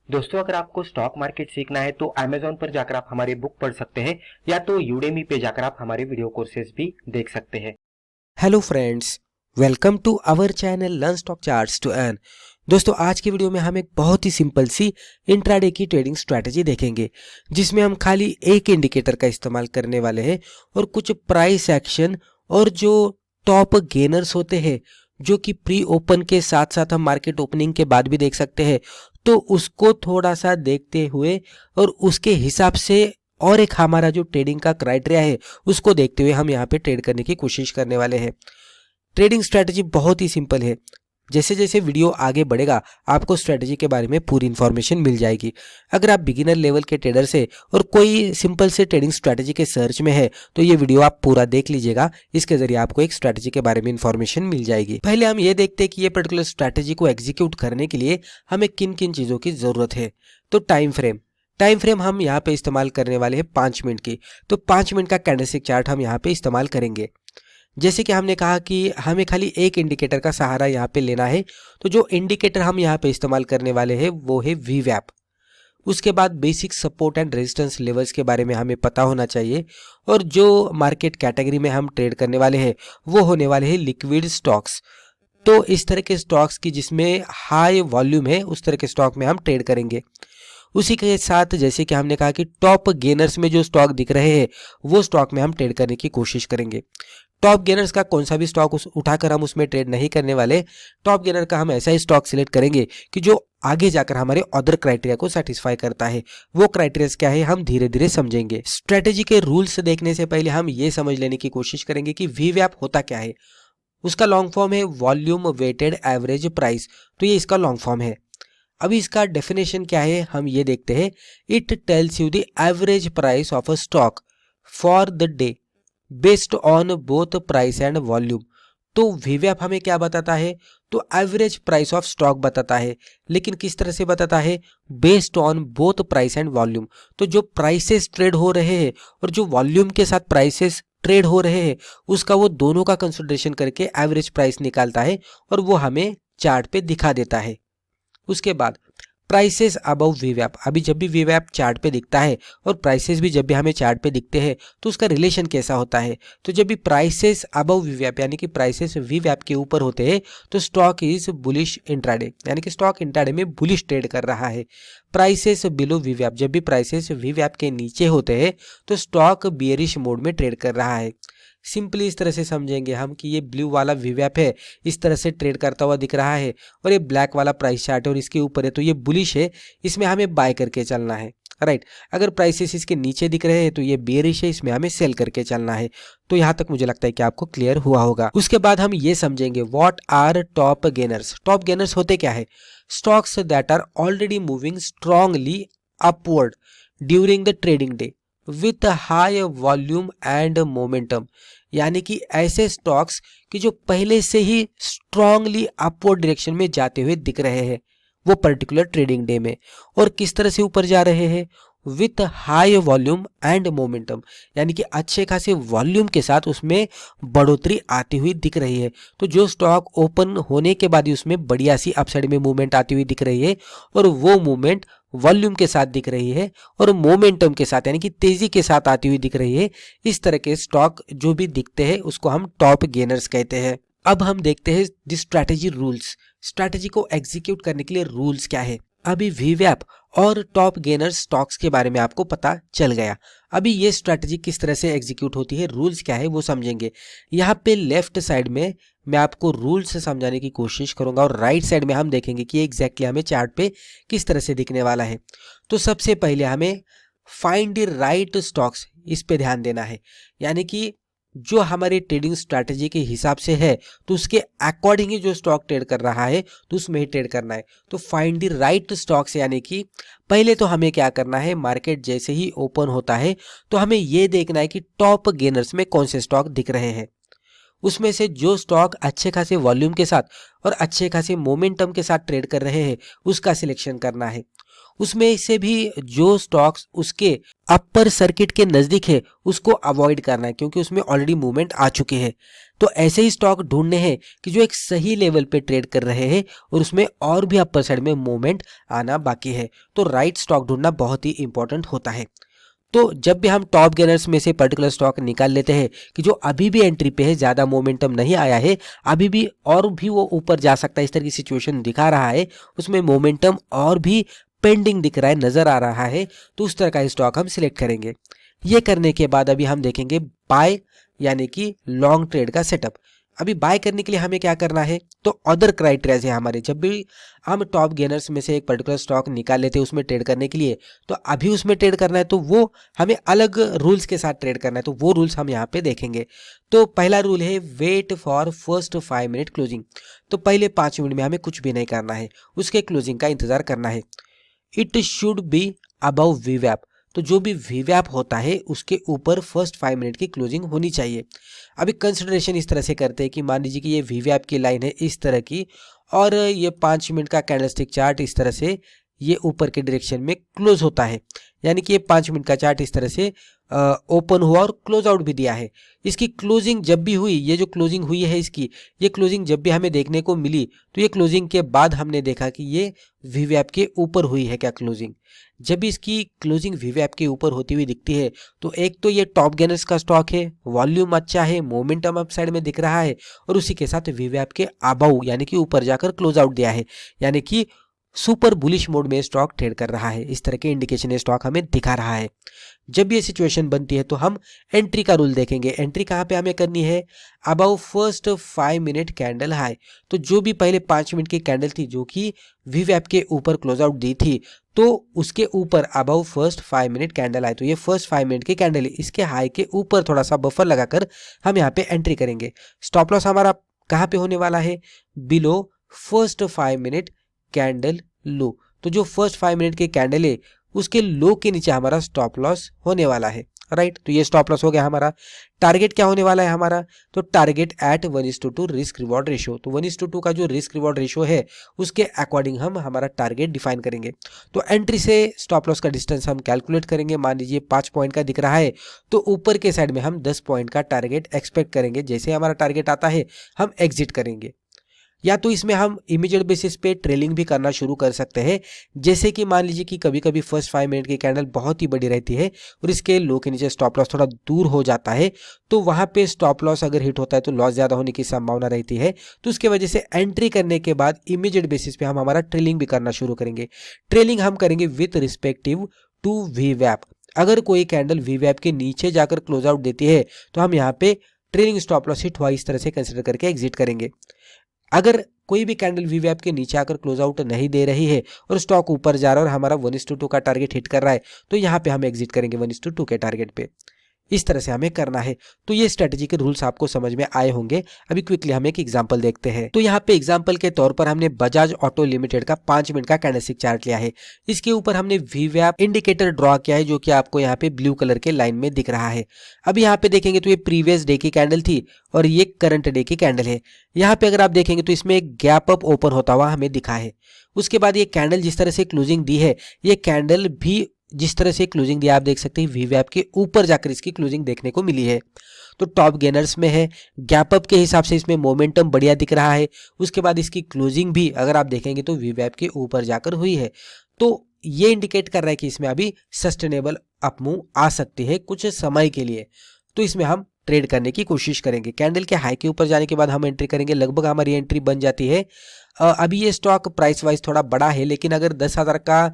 दोस्तों, अगर आपको स्टॉक मार्केट सीखना है तो Amazon पर जाकर आप हमारे बुक पढ़ सकते हैं या तो Udemy पे जाकर आप हमारे वीडियो कोर्सेज भी देख सकते हैं। Hello friends, welcome to our channel learn stock charts to earn. दोस्तों, आज की वीडियो में हम एक बहुत ही सिंपल सी इंट्राडे की ट्रेडिंग स्ट्रैटेजी देखेंगे, जिसमें हम खाली एक इंडिकेटर का इस्तेमाल करने वाले हैं और कुछ प्राइस एक्शन और जो टॉप गेनर्स होते हैं, जो कि प्री ओपन के साथ साथ हम मार्केट ओपनिंग के बाद भी देख सकते हैं, तो उसको थोड़ा सा देखते हुए और उसके हिसाब से और एक हमारा जो ट्रेडिंग का क्राइटेरिया है उसको देखते हुए हम यहाँ पे ट्रेड करने की कोशिश करने वाले हैं। ट्रेडिंग स्ट्रैटेजी बहुत ही सिंपल है। जैसे जैसे वीडियो आगे बढ़ेगा आपको स्ट्रैटेजी के बारे में पूरी इन्फॉर्मेशन मिल जाएगी। अगर आप बिगिनर लेवल के ट्रेडर से और कोई सिंपल से ट्रेडिंग स्ट्रैटेजी के सर्च में है तो ये वीडियो आप पूरा देख लीजिएगा। इसके जरिए आपको एक स्ट्रैटेजी के बारे में इन्फॉर्मेशन मिल जाएगी। पहले हम ये देखते हैं कि ये पर्टिकुलर स्ट्रैटेजी को एग्जीक्यूट करने के लिए हमें किन किन चीज़ों की ज़रूरत है। तो टाइम फ्रेम हम यहाँ पे इस्तेमाल करने वाले हैं 5 मिनट की। तो 5 मिनट का कैंडलस्टिक चार्ट हम यहाँ पे इस्तेमाल करेंगे। जैसे कि हमने कहा कि हमें खाली एक इंडिकेटर का सहारा यहाँ पे लेना है, तो जो इंडिकेटर हम यहाँ पे इस्तेमाल करने वाले हैं वो है वीवैप। उसके बाद basic support and resistance levels के बारे में हमें पता होना चाहिए, और जो मार्केट कैटेगरी में हम ट्रेड करने वाले हैं वो होने वाले हैं लिक्विड स्टॉक्स। तो इस तरह के स्टॉक्स की जिसमें हाई वॉल्यूम है उस तरह के स्टॉक में हम ट्रेड करेंगे। उसी के साथ जैसे कि हमने कहा कि टॉप गेनर्स में जो स्टॉक दिख रहे हैं वो स्टॉक में हम ट्रेड करने की कोशिश करेंगे। टॉप गेनर्स का कौन सा भी स्टॉक उठाकर हम उसमें ट्रेड नहीं करने वाले। टॉप गेनर का हम ऐसा ही स्टॉक सिलेक्ट करेंगे कि जो आगे जाकर हमारे अदर क्राइटेरिया को सेटिस्फाई करता है। वो क्राइटेरिया क्या है हम धीरे धीरे समझेंगे। स्ट्रेटेजी के रूल्स देखने से पहले हम ये समझ लेने की कोशिश करेंगे कि वीवैप होता क्या है। उसका लॉन्ग फॉर्म है वॉल्यूम वेटेड एवरेज प्राइस। तो ये इसका लॉन्ग फॉर्म है। अभी इसका डेफिनेशन क्या है हम ये देखते हैं। It tells you the average price of a stock for the day based on both price and volume. तो वीवैप हमें क्या बताता है, तो एवरेज प्राइस ऑफ स्टॉक बताता है, लेकिन किस तरह से बताता है, based on both price and volume. तो जो प्राइसेस ट्रेड हो रहे हैं और जो वॉल्यूम के साथ प्राइसेस ट्रेड हो रहे हैं उसका वो दोनों का कंसिडरेशन करके एवरेज प्राइस निकालता है और वो हमें चार्ट पे दिखा देता है। उसके बाद प्राइसेस अबव वीवैप। अभी जब भी वीवैप चार्ट पे दिखता है और प्राइसेस भी जब भी हमें चार्ट पे दिखते हैं तो उसका रिलेशन कैसा होता है, तो जब भी प्राइसेस अबव वीवैप यानी कि प्राइसेस वीवैप के ऊपर होते हैं तो स्टॉक इज बुलिश इंट्राडे, यानी कि स्टॉक इंट्राडे में बुलिश ट्रेड कर रहा है। प्राइसेस बिलो वीवैप, जब भी प्राइसेस वीवैप के नीचे होते हैं तो स्टॉक बियरिश मोड में ट्रेड कर रहा है। सिंपली इस तरह से समझेंगे हम कि ये ब्लू वाला वीवैप है, इस तरह से ट्रेड करता हुआ दिख रहा है, और ये ब्लैक वाला प्राइस चार्ट है और इसके ऊपर है, तो ये बुलिश है, इसमें हमें बाय करके चलना है। राइट। अगर प्राइसेस इसके नीचे दिख रहे हैं तो ये बेरिश है, इसमें हमें सेल करके चलना है। तो यहाँ तक मुझे लगता है कि आपको क्लियर हुआ होगा। उसके बाद हम ये समझेंगे what are top gainers. Top gainers होते क्या है, stocks that are already moving strongly upward during the trading day with high volume and momentum. यानी कि ऐसे स्टॉक्स कि जो पहले से ही स्ट्रांगली अपवर्ड डायरेक्शन में जाते हुए दिख रहे हैं वो पर्टिकुलर ट्रेडिंग डे में, और किस तरह से ऊपर जा रहे हैं, with high volume and momentum, यानी कि अच्छे खासे वॉल्यूम के साथ उसमें बढ़ोतरी आती हुई दिख रही है। तो जो स्टॉक ओपन होने के बाद ही उसमें बढ़िया सी अपसाइड में मूवमेंट आती हुई दिख रही है और वो मूवमेंट वॉल्यूम के साथ दिख रही है और मोमेंटम के साथ यानी कि तेजी के साथ आती हुई दिख रही है, इस तरह के स्टॉक जो भी दिखते हैं उसको हम टॉप गेनर्स कहते हैं। अब हम देखते हैं द स्ट्रैटेजी रूल्स। स्ट्रैटेजी को एग्जीक्यूट करने के लिए रूल्स क्या है। अभी वीवैप और टॉप गेनर स्टॉक्स के बारे में आपको पता चल गया। अभी ये स्ट्रैटेजी किस तरह से एग्जीक्यूट होती है, रूल्स क्या है वो समझेंगे। यहाँ पे लेफ्ट साइड में मैं आपको रूल्स समझाने की कोशिश करूंगा और राइट साइड में हम देखेंगे कि एग्जैक्टली हमें चार्ट पे किस तरह से दिखने वाला है। तो सबसे पहले हमें फाइंड द राइट स्टॉक्स, इस पे ध्यान देना है। यानी कि जो हमारी ट्रेडिंग स्ट्रैटेजी के हिसाब से है तो उसके अकॉर्डिंग ही जो स्टॉक ट्रेड कर रहा है तो उसमें ही ट्रेड करना है। तो फाइंड द राइट स्टॉक्स, यानी कि पहले तो हमें क्या करना है, मार्केट जैसे ही ओपन होता है तो हमें ये देखना है कि टॉप गेनर्स में कौन से स्टॉक दिख रहे हैं। उसमें से जो स्टॉक अच्छे खासे वॉल्यूम के साथ और अच्छे खासे मोमेंटम के साथ ट्रेड कर रहे हैं उसका सिलेक्शन करना है। उसमें से भी जो स्टॉक्स उसके अपर सर्किट के नज़दीक है उसको अवॉइड करना है, क्योंकि उसमें ऑलरेडी मूवमेंट आ चुके हैं। तो ऐसे ही स्टॉक ढूंढने हैं कि जो एक सही लेवल पे ट्रेड कर रहे हैं और उसमें और भी अपर साइड में मूवमेंट आना बाकी है। तो राइट स्टॉक ढूंढना बहुत ही इंपॉर्टेंट होता है। तो जब भी हम टॉप गेनर्स में से पर्टिकुलर स्टॉक निकाल लेते हैं कि जो अभी भी एंट्री पे है, ज़्यादा मोमेंटम नहीं आया है, अभी भी और भी वो ऊपर जा सकता है, इस तरह की सिचुएशन दिखा रहा है, उसमें मोमेंटम और भी पेंडिंग दिख रहा है, नज़र आ रहा है, तो उस तरह का स्टॉक हम सिलेक्ट करेंगे। ये करने के बाद अभी हम देखेंगे बाय यानी कि लॉन्ग ट्रेड का सेटअप। अभी बाय करने के लिए हमें क्या करना है, तो अदर क्राइटेरिया है हमारे। जब भी हम टॉप गेनर्स में से एक पर्टिकुलर स्टॉक निकाल लेते हैं उसमें ट्रेड करने के लिए, तो अभी उसमें ट्रेड करना है तो वो हमें अलग रूल्स के साथ ट्रेड करना है, तो वो रूल्स हम यहाँ पे देखेंगे। तो पहला रूल है wait for first 5 minute closing. तो पहले 5 मिनट में हमें कुछ भी नहीं करना है, उसके क्लोजिंग का इंतजार करना है। इट शुड बी अबव वीवैप। तो जो भी वीवैप होता है उसके ऊपर फर्स्ट 5 मिनट की क्लोजिंग होनी चाहिए। अभी कंसिडरेशन इस तरह से करते हैं कि मान लीजिए कि ये वीवैप की लाइन है इस तरह की, और ये 5 मिनट का कैंडलस्टिक चार्ट इस तरह से ये ऊपर के डायरेक्शन में क्लोज होता है, यानी कि ये 5 मिनट का चार्ट इस तरह से ओपन हुआ और क्लोज आउट भी दिया है। इसकी क्लोजिंग जब भी हुई, ये जो क्लोजिंग हुई है इसकी, ये क्लोजिंग जब भी हमें देखने को मिली तो ये क्लोजिंग के बाद हमने देखा कि ये वीवैप के ऊपर हुई है क्या क्लोजिंग। जब भी इसकी क्लोजिंग वीवैप के ऊपर होती हुई दिखती है तो एक तो ये टॉप गेनर्स का स्टॉक है, वॉल्यूम अच्छा है, मोमेंटम अप साइड में दिख रहा है, और उसी के साथ वीवैप के अबव यानी कि ऊपर जाकर क्लोज आउट दिया है, यानी कि सुपर बुलिश मोड में स्टॉक ट्रेड कर रहा है। इस तरह के इंडिकेशन स्टॉक हमें दिखा रहा है। जब ये सिचुएशन बनती है तो हम एंट्री का रूल देखेंगे। एंट्री कहाँ पे हमें करनी है, above first 5 minute candle high. तो जो भी पहले 5 मिनट की कैंडल थी जो कि वीवैप के ऊपर क्लोज आउट दी थी, तो उसके ऊपर above first 5 minute candle high, तो ये फर्स्ट 5 मिनट की कैंडल है, इसके हाई के ऊपर थोड़ा सा बफर लगाकर हम यहाँ पे एंट्री करेंगे। स्टॉप लॉस हमारा कहाँ पे होने वाला है, बिलो फर्स्ट 5 मिनट कैंडल लो। तो जो फर्स्ट 5 मिनट की कैंडल है उसके लो के नीचे हमारा स्टॉप लॉस होने वाला है, राइट। तो ये स्टॉप लॉस हो गया हमारा। टारगेट क्या होने वाला है हमारा, तो target at 1:2 risk reward ratio. तो 1:2 का जो रिस्क रिवॉर्ड रेशियो है उसके अकॉर्डिंग हम हमारा टारगेट डिफाइन करेंगे। तो एंट्री से स्टॉप लॉस का डिस्टेंस हम कैलकुलेट करेंगे। मान लीजिए 5 पॉइंट का दिख रहा है तो ऊपर के साइड में हम 10 पॉइंट का टारगेट एक्सपेक्ट करेंगे। जैसे हमारा टारगेट आता है हम एग्जिट करेंगे। या तो इसमें हम इमीडिएट बेसिस पे ट्रेलिंग भी करना शुरू कर सकते हैं। जैसे कि मान लीजिए कि कभी कभी फर्स्ट 5 मिनट की कैंडल बहुत ही बड़ी रहती है और इसके लो के नीचे स्टॉप लॉस थोड़ा दूर हो जाता है, तो वहां पे स्टॉप लॉस अगर हिट होता है तो लॉस ज़्यादा होने की संभावना रहती है। तो उसके वजह से एंट्री करने के बाद इमीडिएट बेसिस पे हम हमारा ट्रेलिंग भी करना शुरू करेंगे। ट्रेलिंग हम करेंगे विथ रिस्पेक्टिव टू वीवैप। अगर कोई कैंडल वीवैप के नीचे जाकर क्लोज आउट देती है तो हम यहाँ पे ट्रेलिंग स्टॉप लॉस हिट हुआ इस तरह से कंसिडर करके एग्जिट करेंगे। अगर कोई भी कैंडल वीवैप के नीचे आकर क्लोज आउट नहीं दे रही है और स्टॉक ऊपर जा रहा है और हमारा 1:2 का टारगेट हिट कर रहा है, तो यहाँ पे हम एग्जिट करेंगे 1:2 के टारगेट पे। इस तरह से हमें करना है। तो ये स्ट्रेटजी के रूल्स आपको समझ में आए होंगे। अभी क्विकली हम एक एग्जांपल देखते हैं। तो यहाँ पे एग्जांपल के तौर पर हमने बजाज ऑटो लिमिटेड का 5 मिनट का कैंडलस्टिक चार्ट लिया है। इसके ऊपर हमने वीवैप इंडिकेटर ड्रॉ किया है जो कि आपको यहाँ पे ब्लू कलर के लाइन में दिख रहा है। अभी यहाँ पे देखेंगे तो ये प्रीवियस डे की कैंडल थी और ये करंट डे की कैंडल है। यहाँ पे अगर आप देखेंगे तो इसमें एक गैप अप ओपन होता हुआ हमें दिखा है। उसके बाद ये कैंडल जिस तरह से क्लोजिंग दी है, ये कैंडल भी जिस तरह से क्लोजिंग दिया आप देख सकते हैं वीवैप के ऊपर जाकर इसकी क्लोजिंग देखने को मिली है। तो टॉप गेनर्स में है, गैप अप के हिसाब से इसमें मोमेंटम बढ़िया दिख रहा है। उसके बाद इसकी क्लोजिंग भी अगर आप देखेंगे तो वीवैप के ऊपर जाकर हुई है। तो ये इंडिकेट कर रहा है कि इसमें अभी सस्टेनेबल अपमूव आ सकती है कुछ समय के लिए। तो इसमें हम ट्रेड करने की कोशिश करेंगे। कैंडल के हाई के ऊपर जाने के बाद हम एंट्री करेंगे। लगभग हमारी एंट्री बन जाती है। अभी ये स्टॉक प्राइस वाइज थोड़ा बड़ा है, लेकिन अगर 10,000 का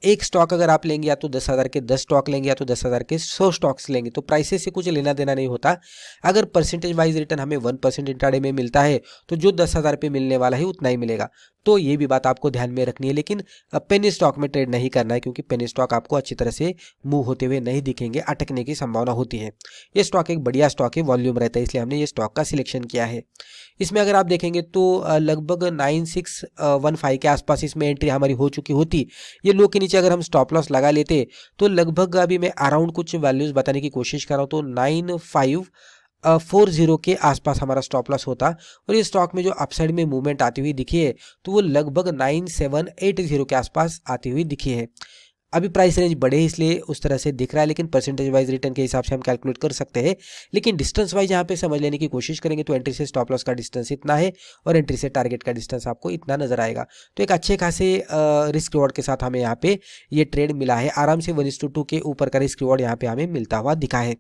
एक स्टॉक अगर आप लेंगे या तो 10,000 के 10 स्टॉक लेंगे या तो 10,000 के 100 स्टॉक्स लेंगे तो प्राइसेस से कुछ लेना देना नहीं होता। अगर परसेंटेज वाइज रिटर्न हमें 1% इंट्राडे में मिलता है तो जो 10,000 पे मिलने वाला है उतना ही मिलेगा। तो ये भी बात आपको ध्यान में रखनी है। लेकिन पेनी स्टॉक में ट्रेड नहीं करना है क्योंकि पेनी स्टॉक आपको अच्छी तरह से मूव होते हुए नहीं दिखेंगे, अटकने की संभावना होती है। ये स्टॉक एक बढ़िया स्टॉक है, वॉल्यूम रहता है, इसलिए हमने ये स्टॉक का सिलेक्शन किया है। इसमें अगर आप देखेंगे तो लगभग 9615 के आसपास इसमें एंट्री हमारी हो चुकी होती। ये लो के नीचे अगर हम स्टॉप लॉस लगा लेते तो लगभग, अभी मैं अराउंड कुछ वैल्यूज बताने की कोशिश कर रहा हूँ, तो 40 के आसपास हमारा स्टॉप लॉस होता, और ये स्टॉक में जो अपसाइड में मूवमेंट आती हुई दिखी है तो वो लगभग 9780 के आसपास आती हुई दिखी है। अभी प्राइस रेंज बढ़े इसलिए उस तरह से दिख रहा है, लेकिन परसेंटेज वाइज रिटर्न के हिसाब से हम कैलकुलेट कर सकते हैं। लेकिन डिस्टेंस वाइज यहाँ पे समझ लेने की कोशिश करेंगे तो एंट्री से स्टॉप लॉस का डिस्टेंस इतना है और एंट्री से टारगेट का डिस्टेंस आपको इतना नजर आएगा। तो एक अच्छे खासे रिस्क रिवॉर्ड के साथ हमें यहाँ पे ये ट्रेड मिला है। आराम से 1:2 के ऊपर का रिस्क रिवॉर्ड यहाँ पे हमें मिलता हुआ दिखा है।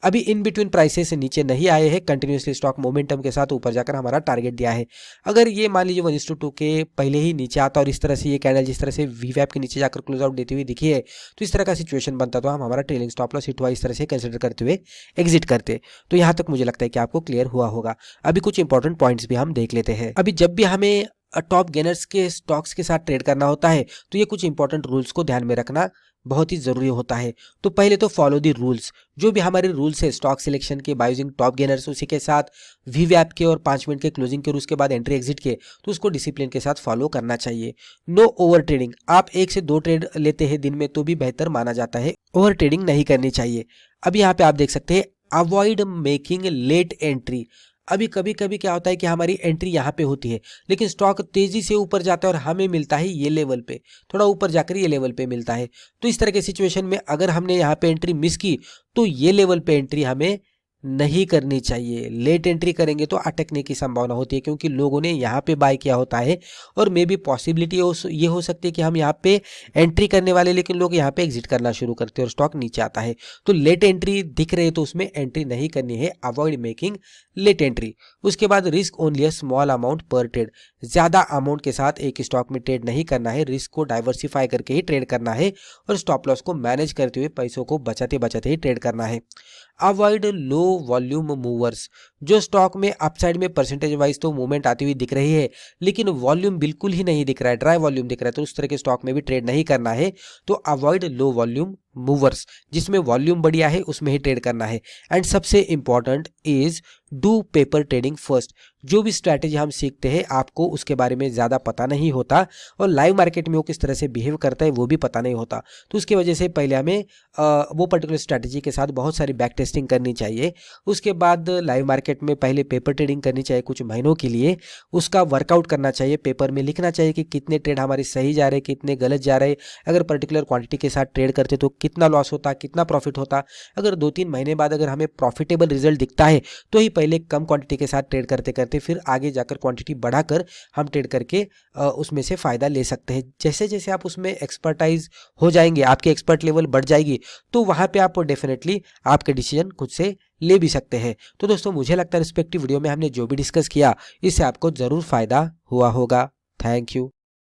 अभी इन बिटवीन प्राइसेस से नीचे नहीं आए हैं, कंटिन्यूसली स्टॉक मोमेंटम के साथ ऊपर जाकर हमारा टारगेट दिया है। अगर ये मान लीजिए 1:2 के पहले ही नीचे आता और इस तरह से ये कैंडल जिस तरह से वीवैप के नीचे जाकर क्लोज आउट देती हुई दिखी है तो इस तरह का सिचुएशन बनता तो हम हमारा ट्रेलिंग स्टॉप लॉस हिट हुआ इस तरह से कंसिडर करते हुए एग्जिट करते। तो यहाँ तक मुझे लगता है कि आपको क्लियर हुआ होगा। अभी कुछ इंपॉर्टेंट पॉइंट्स भी हम देख लेते हैं। अभी जब भी हमें टॉप गेनर्स के स्टॉक्स के साथ ट्रेड करना होता है तो ये कुछ इंपॉर्टेंट रूल्स को ध्यान में रखना बहुत ही ज़रूरी होता है। तो पहले तो फॉलो दी रूल्स, जो भी हमारे रूल्स है स्टॉक सिलेक्शन के, बाय यूजिंग टॉप गेनर्स, उसी के साथ वीवैप के और 5 मिनट के क्लोजिंग के और उसके बाद एंट्री एग्जिट के, तो उसको डिसिप्लिन के साथ फॉलो करना चाहिए। नो ओवर ट्रेडिंग, आप 1 से 2 ट्रेड लेते हैं दिन में तो भी बेहतर माना जाता है, ओवर ट्रेडिंग नहीं करनी चाहिए। अब यहाँ पे आप देख सकते हैं अवॉइड मेकिंग लेट एंट्री। अभी कभी कभी क्या होता है कि हमारी एंट्री यहाँ पे होती है लेकिन स्टॉक तेजी से ऊपर जाता है और हमें मिलता है ये लेवल पे, थोड़ा ऊपर जाकर ये लेवल पे मिलता है। तो इस तरह के सिचुएशन में अगर हमने यहाँ पे एंट्री मिस की तो ये लेवल पे एंट्री हमें नहीं करनी चाहिए। लेट एंट्री करेंगे तो अटकने की संभावना होती है क्योंकि लोगों ने यहाँ पे बाय किया होता है और मे बी पॉसिबिलिटी ये हो सकती है कि हम यहाँ पे एंट्री करने वाले लेकिन लोग यहाँ पे एग्जिट करना शुरू करते हैं और स्टॉक नीचे आता है। तो लेट एंट्री दिख रहे तो उसमें एंट्री नहीं करनी है, अवॉइड मेकिंग लेट एंट्री। उसके बाद risk only a small amount पर ट्रेड, ज़्यादा अमाउंट के साथ एक स्टॉक में ट्रेड नहीं करना है, रिस्क को डाइवर्सिफाई करके ही ट्रेड करना है और स्टॉप लॉस को मैनेज करते हुए पैसों को बचाते बचाते ही ट्रेड करना है। अवॉइड लो वॉल्यूम मूवर्स, जो स्टॉक में अपसाइड में परसेंटेज वाइज तो मूवमेंट आती हुई दिख रही है लेकिन वॉल्यूम बिल्कुल ही नहीं दिख रहा है, ड्राई वॉल्यूम दिख रहा है, तो उस तरह के स्टॉक में भी ट्रेड नहीं करना है। तो अवॉइड लो वॉल्यूम मूवर्स, जिसमें वॉल्यूम बढ़िया है उसमें ही ट्रेड करना है। एंड सबसे important is do paper trading first. जो भी स्ट्रैटेजी हम सीखते हैं आपको उसके बारे में ज़्यादा पता नहीं होता और लाइव मार्केट में वो किस तरह से बिहेव करता है वो भी पता नहीं होता, तो उसकी वजह से पहले हमें वो पर्टिकुलर स्ट्रैटेजी के साथ बहुत सारी बैक टेस्टिंग करनी चाहिए। उसके बाद लाइव मार्केट में पहले पेपर ट्रेडिंग करनी चाहिए कुछ महीनों के लिए, उसका वर्कआउट करना चाहिए, पेपर में लिखना चाहिए कि कितने ट्रेड हमारे सही जा रहे, कितने गलत जा रहे, अगर पर्टिकुलर क्वांटिटी के साथ ट्रेड करते तो कितना लॉस होता, कितना प्रॉफिट होता। अगर 2-3 महीने बाद अगर हमें प्रॉफिटेबल रिजल्ट दिखता है तो ही पहले कम क्वांटिटी के साथ ट्रेड करते करते फिर आगे जाकर क्वांटिटी बढ़ाकर हम ट्रेड करके उसमें से फ़ायदा ले सकते हैं। जैसे जैसे आप उसमें एक्सपर्टाइज हो जाएंगे, आपकी एक्सपर्ट लेवल बढ़ जाएगी, तो वहाँ पे आप डेफिनेटली आपके डिसीजन खुद से ले भी सकते हैं। तो दोस्तों मुझे लगता है रिस्पेक्टिव वीडियो में हमने जो भी डिस्कस किया इससे आपको ज़रूर फ़ायदा हुआ होगा। Thank you.